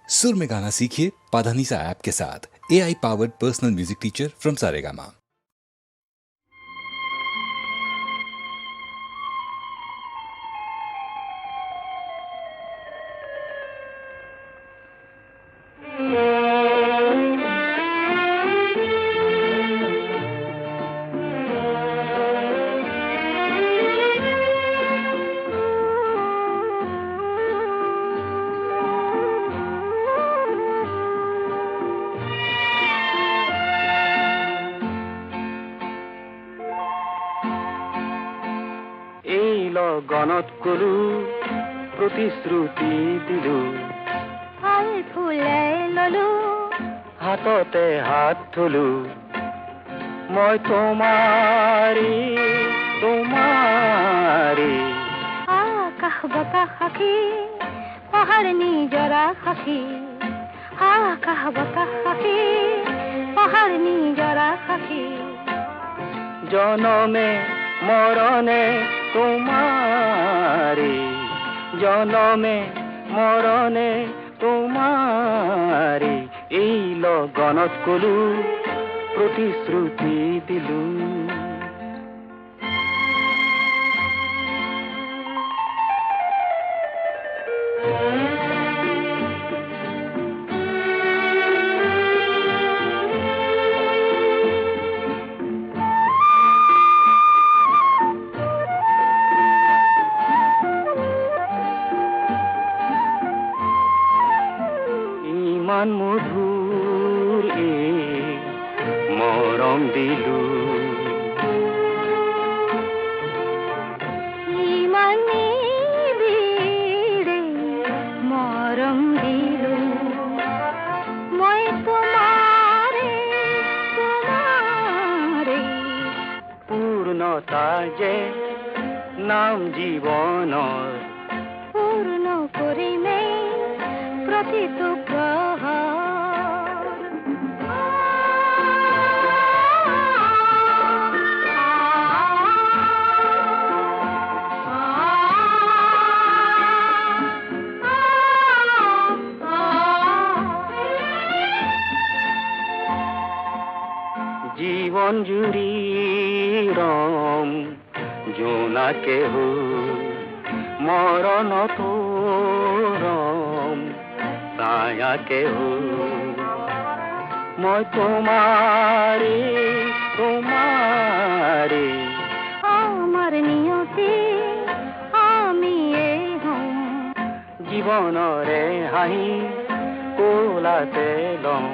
सुर में गाना सीखिए पाधानीसा ऐप के साथ। AI powered personal music teacher from Saregama. গণত কলো প্ৰতিশ্ৰুতি দিলো, ফল ফুলে ললো, হাততে হাত থলো, মই তোমাৰে তোমাৰে। আকাশ বতাহ সাক্ষী, পাহাৰ নিজৰা সাক্ষী, আকাশ বতাহ সাক্ষী, পাহাৰ নিজৰা সাক্ষী। জনমে মৰণে তোমাৰে, জনমে মৰণে তোমাৰে। এই লগনত কলো প্ৰতিশ্ৰুতি দিলো। ইমান মধুৰ এই মৰম দিলো, ইমান নিবিড়ে মৰম দিলো, মই তোমাৰে তোমাৰে। পূৰ্ণতা যে নাম জীৱনৰ, পূৰ্ণ কৰিমে প্ৰতিটো প্ৰহৰ। জীৱন জুৰি ৰম জোনাকে মৰণতো ৰম ছায়াকে মই তোমাৰে তোমাৰে। আমাৰ নিয়তি আমিয়ে হম, জীৱনৰে হাঁহি কোলাতে লম,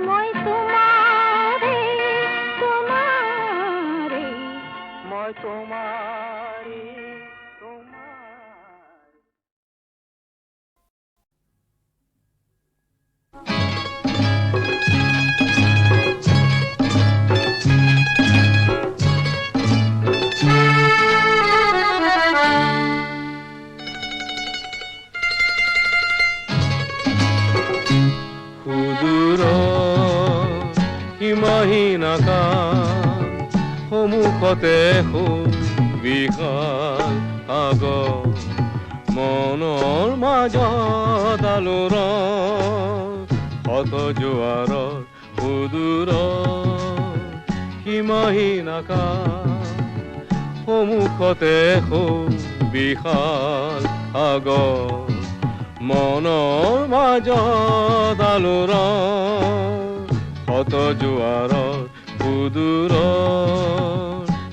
মই তোমাৰে তোমাৰে। মই তোমাৰে তোমাৰে। সুদূৰ সীমাহীন আকাশ, সন্মুখতে বিশাল সাগৰ, মনৰ মাজত আলোড়ন শত জোৱাৰৰ। সুদূৰ সীমাহীন আকাশ, সন্মুখতে বিশাল সাগৰ, মনৰ মাজত আলোড়ন শত জোৱাৰৰ। সুদূৰ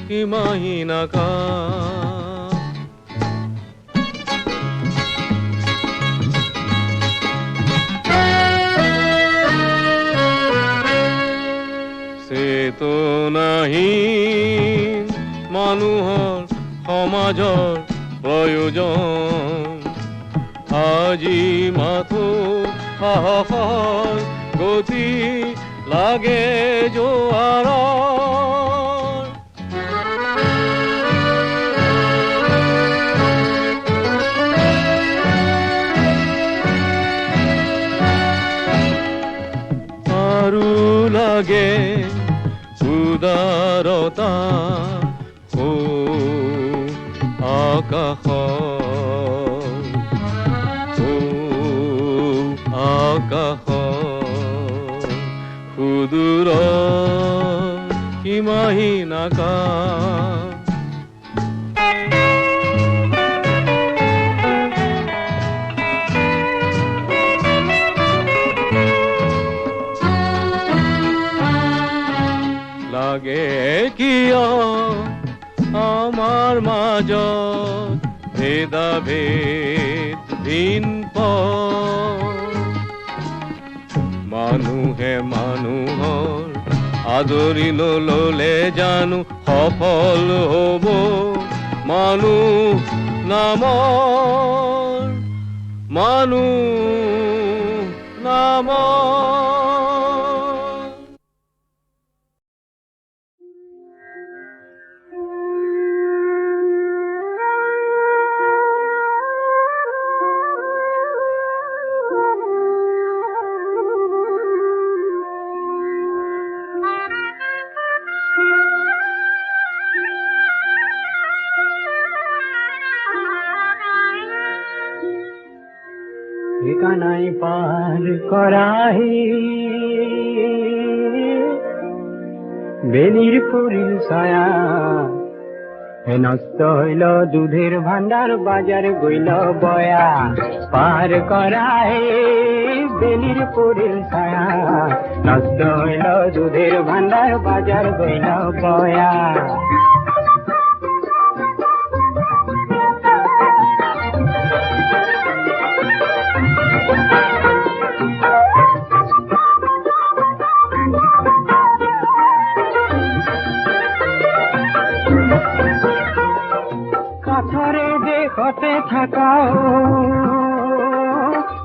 সীমাহীন আকাশ। চেতনাহীন মানুহৰ সমাজৰ প্ৰয়োজন, আজি মাথো সাহসৰ গতি লাগে জোৱাৰৰ। আৰু লাগে উদাৰতা আকাশ আকাশ সুদূৰ সীমাহীন আকাশ লাগে কিয় আমাৰ মাজত ভেদাভেদ ভিন মানুহে মানুহৰ আদৰি ললে জানো সফল হ'ব মানুহ নামৰ ঠিকানায় পার করাহি বেলির পুরীর ছায়া নষ্ট হইল দুধের ভান্ডার বাজার গইল বয়া পার করাহি বেলির পুরীর ছায়া নষ্ট হইল দুধের ভান্ডার বাজার গইল বয়া কাঠরে দেখতে থাকাও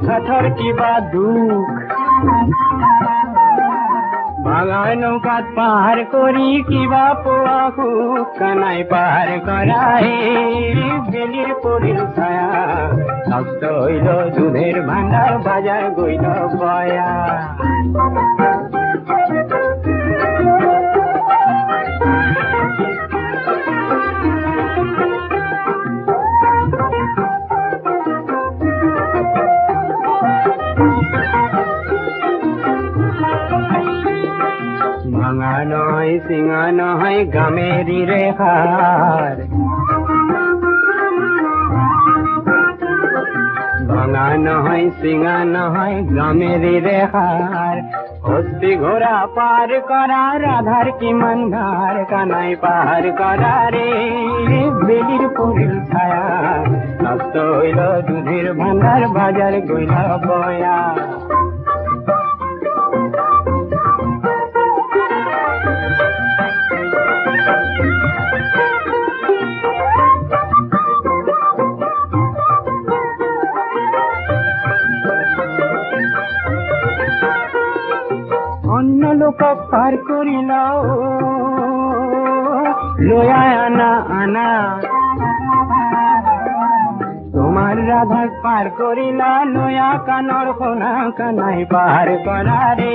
কাঠর কিবা দুখ ভাঙা নৌকাত পার করি কিবা পোৱা সুখ কানাই পার করাই বেলির পরিল ছায়া নষ্ট হইল দুধের ভান্ডার বাজার গইল বয়া ভাঙা নয় সিঙা নয় গামেরি রেখার ভাঙা নয় সিঙা নয় গামেরি রেখার হস্তি ঘোড়া পার করা রাধার কি মনঘার কানাই পার করা রে বেলির পুরীর ছায়া নষ্ট হইল দুধের ভান্ডার বাজার গইল বয়া অন্য লোক পার করিল লয়া আনা আনা তোমার রাধা পার করিলা লয়া কানর কোনা কানাই পার করা রে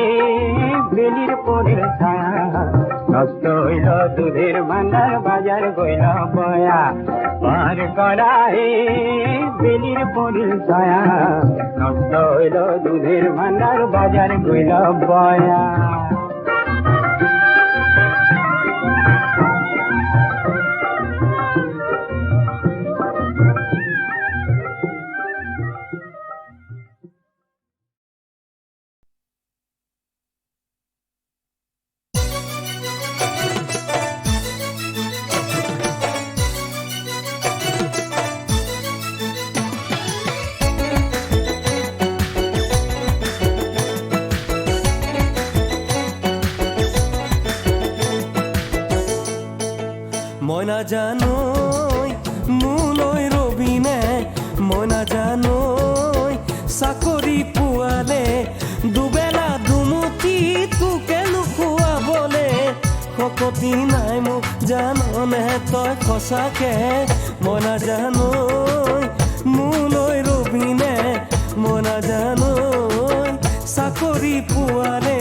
বেলির পরের ছায়া নষ্ট হইল দুধের ভান্ডার বাজার গইল বয়া পার করা রে বেলির পরের ছায়া নষ্ট হইল দুধের ভান্ডার বাজার গইল বয়া মই নাজানৈ মোলৈ ৰবিনে মই নাজানৈ চাকৰি পোৱালে দুবেলা দুমুঠি তোকে নোখোৱাবলে শকতি নাই মোক জাননে তই সঁচাকে মই নাজানৈ মোলৈ ৰবিনে মই নাজানৈ চাকৰি পোৱালে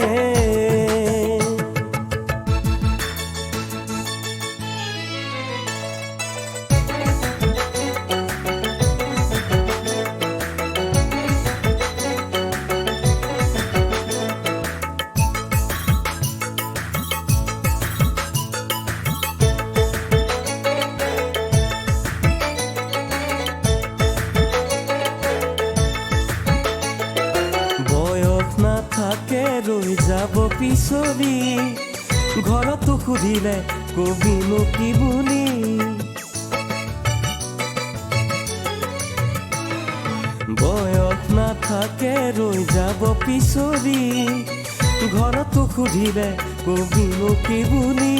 নাথাকে ৰৈ যাব পিছলি ঘৰতো সুধিলে কবিনো কি বুলি বয়স নাথাকে ৰৈ যাব পিছলি ঘৰতো সুধিলে কবিনো কি বুলি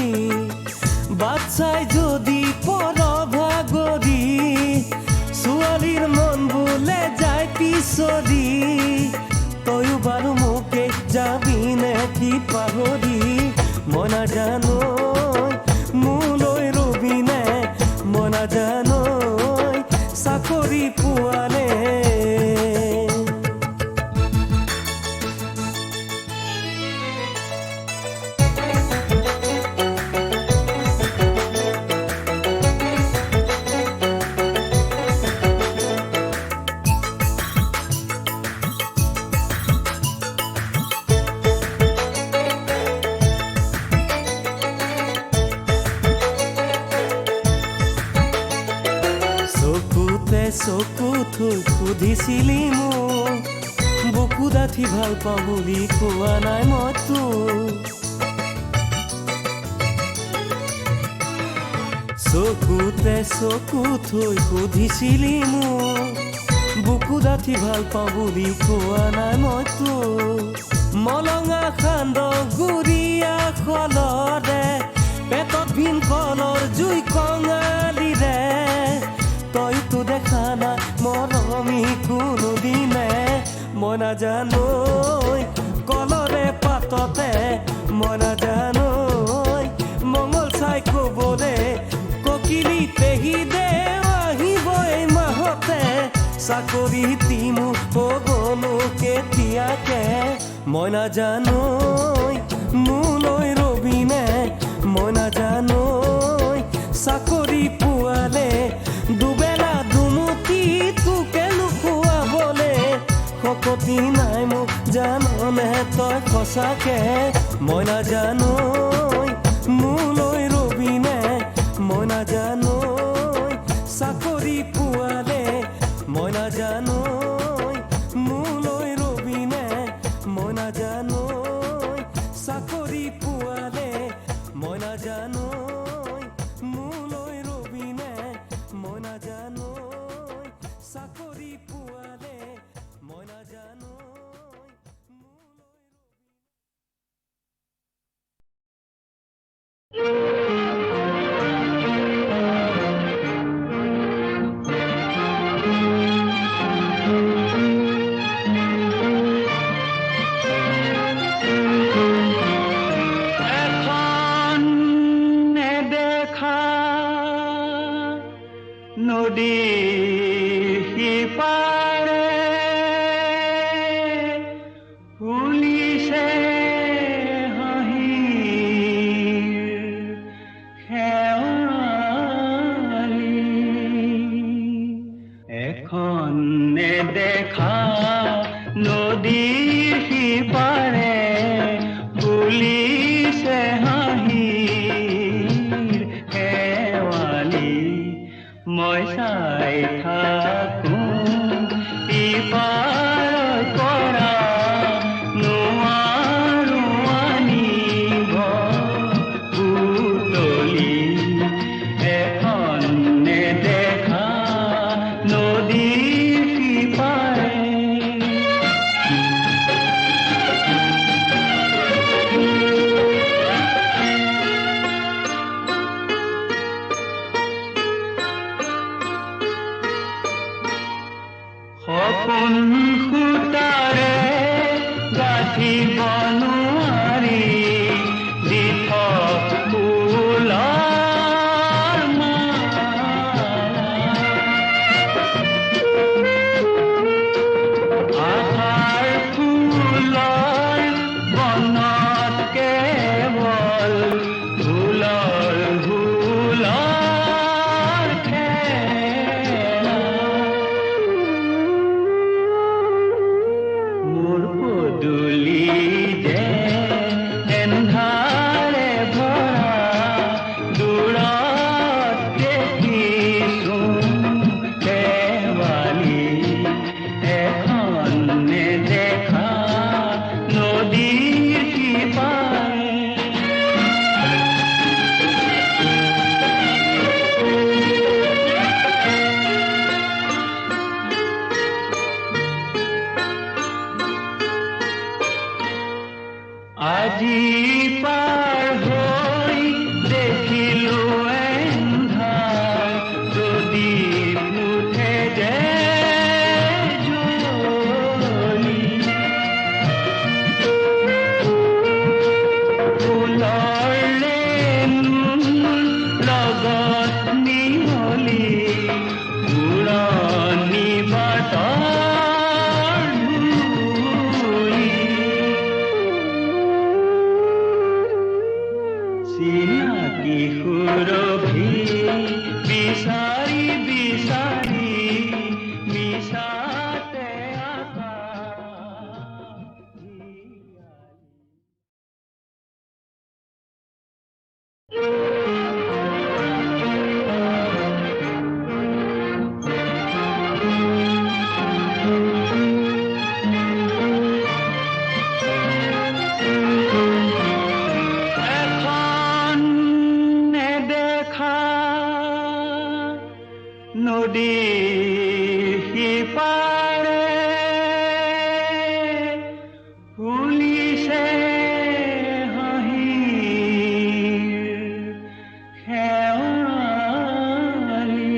বাচ্চাই যদি পৰ ভাগৰি ছোৱালীৰ মন বোলে যায় পিছলি তয়ো বাৰু মোকে যাবি নে কি পাহৰি মই নাজানো মোলৈ ৰবি নে মই নাজানো চাকৰি পোৱালে চকু থৈ সুধিছিলি মোক বুকু ডাঠি ভাল পাওঁ বুলি কোৱা নাই মই তোক চকুতে চকু থৈ সুধিছিলি মোক বুকু ডাঠি ভাল পাওঁ বুলি কোৱা নাই মই তোক মলঙা খান্দ গুৰিয়া খলৰে পেটত ভিন কলৰ জুই কঙালিৰে তইতো দেখা না মৰমি কোনোদিনে মই নাজানো কলৰে পাততে মই নাজানো মঙল চাই কবলে ককিলি পেহী দে আহিব এই মাহতে চাকৰি তিমু পগলো কেতিয়াকে মই নাজানো মোলৈ ৰবি নে মই নাজানো চাকৰি পোৱালে দুবেলা দুমুঠি তোকে নোখোৱাবলে শকতি নাই মোক জাননে তই সঁচাকে মই নাজানো মোলৈ ৰবি নে মই নাজানো চাকৰি পোৱালে মই নাজানো মোলৈ ৰবি নে মই নাজানো চাকৰি পোৱালে মই নাজানো মোলৈ ৰবি নে মই নাজানো চাকৰি পোৱালে মই নাজানো এখন নেদেখা নদীৰ সিপাৰে ফুলিছে হাঁহিৰ শেৱালি এখন নেদেখা নদীৰ সিপাৰে ফুলিছে হাঁহিৰ শেৱালি মই চাই থাকো ইপাৰৰ পৰা নোৱাৰো আনিব বুটলি এখন নেদেখা নদীৰ সিপাৰে সপোন সূতাৰে গাঁঠিব নোৱাৰি দিঠক ফুলৰ মালা আশাৰ ফুলৰ বনত কেৱল ভুলৰ ভুলৰ খেলা মোৰ পদূলি যে এন্ধাৰে ভৰা দূৰত দেখিছোঁ শেৱালি এখন নেদেখা আজি পাৰ হৈ দেখিলো এন্ধাৰ যদি মুঠে যে জ্বলি ফুলৰে লগত মিহলি উৰণি বাটৰ ধূলি চিনাকি সুৰভি বিচাৰি বিচাৰি মিছাতে এখন নেদেখা নদীৰ সিপাৰে ফুলিছে হাঁহিৰ শেৱালি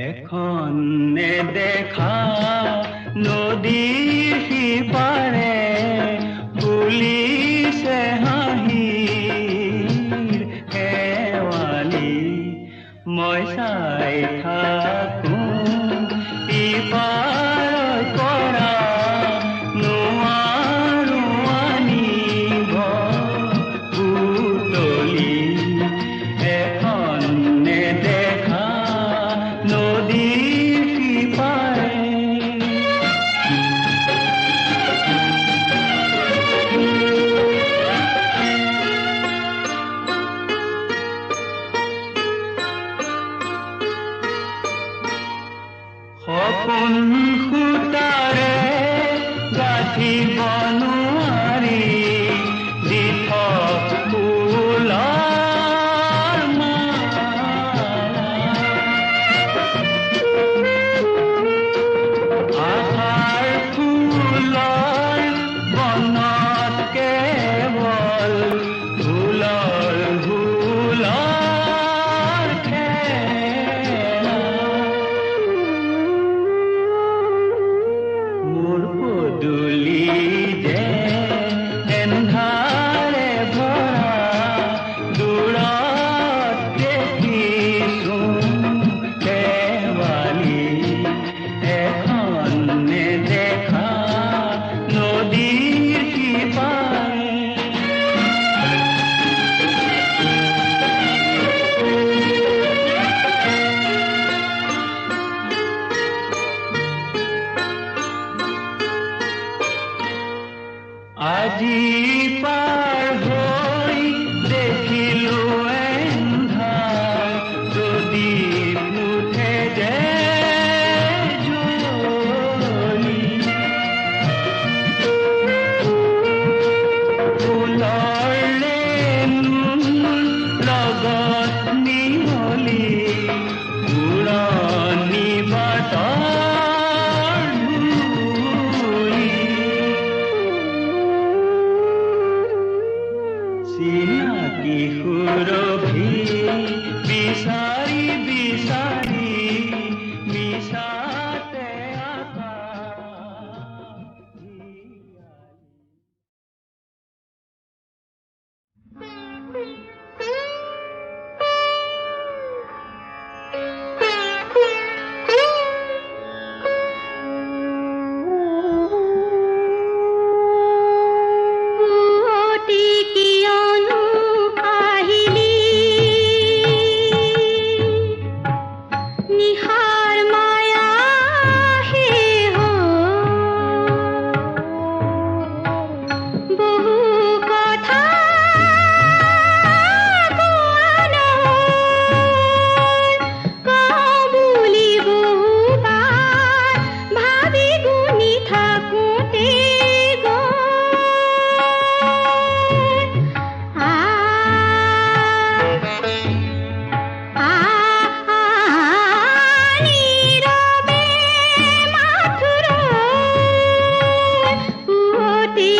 এখন নেদেখা নদীৰ সিপাৰে ফুলিছে হাঁহিৰ শেৱালি মই চাই থাকো ইপাৰৰ পৰা নোৱাৰো আনিব বুটলি এখন নেদেখা নদীৰ সিপাৰে সপোন সূতাৰে গাঁঠিব নোৱাৰি দিঠক ফুলৰ আশাৰ ফুলৰ বনত কেৱল ফুলৰ ফুলৰ খেলা মোৰ পদূলি যে এন্ধাৰে ভৰা দূৰত দেখিছো শেৱালি এখন নেদেখা নদীৰ সিপাৰে আজি পাৰ হৈ দেখিলো এন্ধাৰ যদি মুঠে যে জ্বলি ফুলৰে লগত মিহলি উৰণি বাটৰ ধূলি চিনাকি সুৰভি বিচাৰি বিচাৰি মিছাতে পুৱতি কিয়নো আহিলি নিশাৰ মায়া হে বহু কথা কোৱা নহল কওঁ বুলি বহুবাৰ ভাবি গুণি থাকোঁতে নীৰৱে মাথোঁ ৰৈ পুৱতি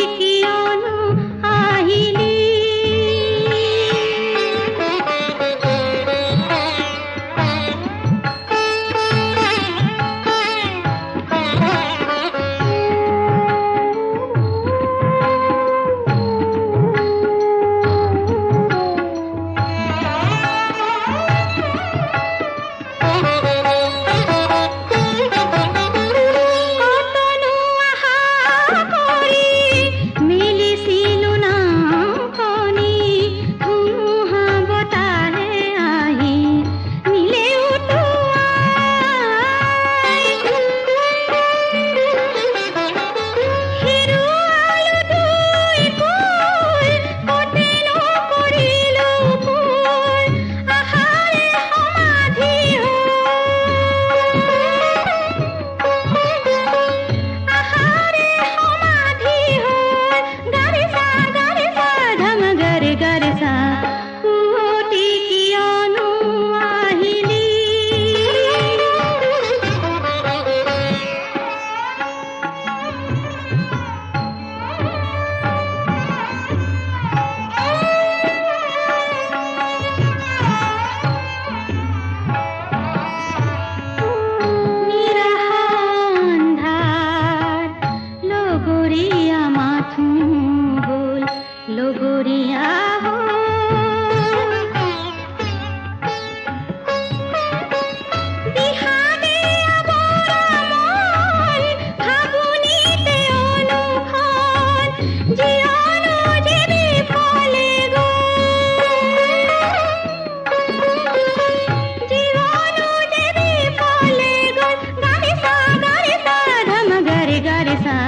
নিশা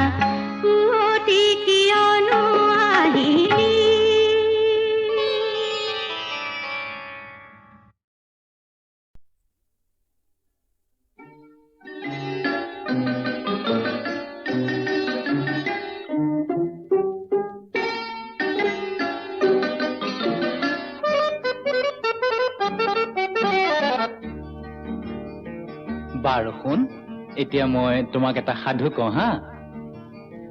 উটি কিয়নো আহিলি বাৰু শুন এতিয়া মই তোমাক এটা সাধু কওঁ হা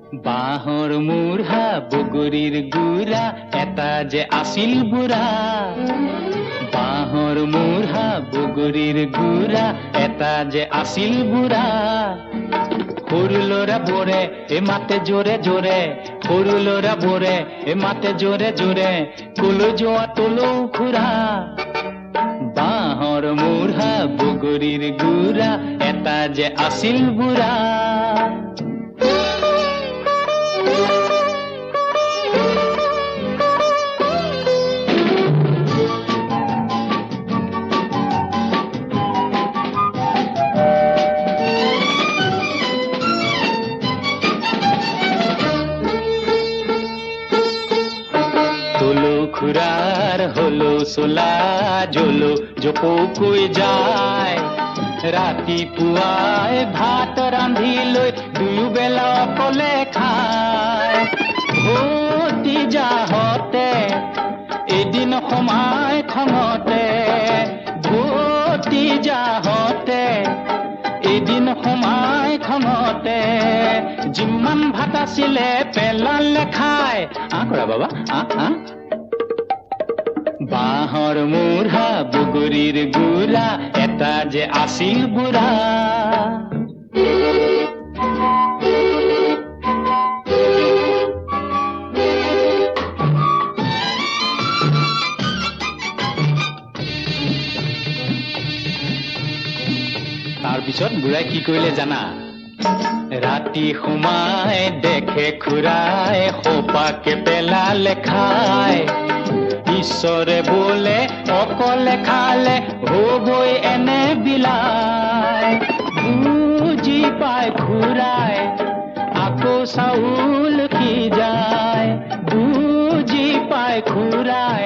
বাঁহৰ মূঢ়া বগৰীৰ গুৰা এটা যে আছিল বুঢ়া বাঁহৰ মূঢ়া বগৰীৰ গুৰা এটা যে আছিল বুঢ়া সৰু ল'ৰাবোৰে এই মাতে জোৰে জোৰে সৰু ল'ৰাবোৰে এই মাতে জোৰে জোৰে কলৈ যোৱা তলৌ খুৰা বাঁহৰ মূঢ়া বগৰীৰ গুৰা এটা যে আছিল বুঢ়া খুৰাৰ হলো চোলা জলো জপৌকৈ যায় ৰাতিপুৱাই ভাত ৰান্ধি লৈ দুয়োবেলা অকলে খায় ভতিজাহঁতে এদিন সোমাই খঙতে ভতিজাহঁতে এদিন সোমাই খঙতে যিমান ভাত আছিলে পেলালে খাই কৰা বাবা বাঁহৰ মূঢ়া বগৰীৰ গুৰা এটা যে আছিল বুঢ়া তাৰপিছত বুঢ়াই কি কৰিলে জানা ৰাতি সোমাই দেখে খুৰাই সোপাকে পেলালে খাই ঈশ্বৰে বোলে অকলে খালে হ'বই এনে বিলাই বুজি পাই খুৰাই আকৌ চাউল সিজায় বুজি পাই খুৰাই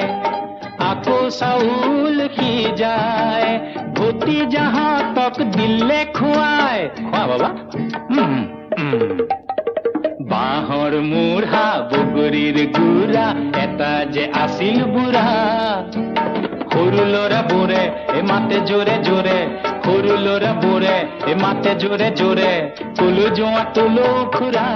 আকৌ চাউল সিজায় ভতিজাহঁতক দিলে খুৱাই খোৱা বাবা বাঁহৰ মূঢ়া বগৰীৰ গুৰা এটা যে আছিল বুঢ়া সৰু ল'ৰাবোৰে এই মাতে জোৰে জোৰে সৰু ল'ৰাবোৰে এই মাতে জোৰে জোৰে কলৈ যোৱা তলৌ খুৰা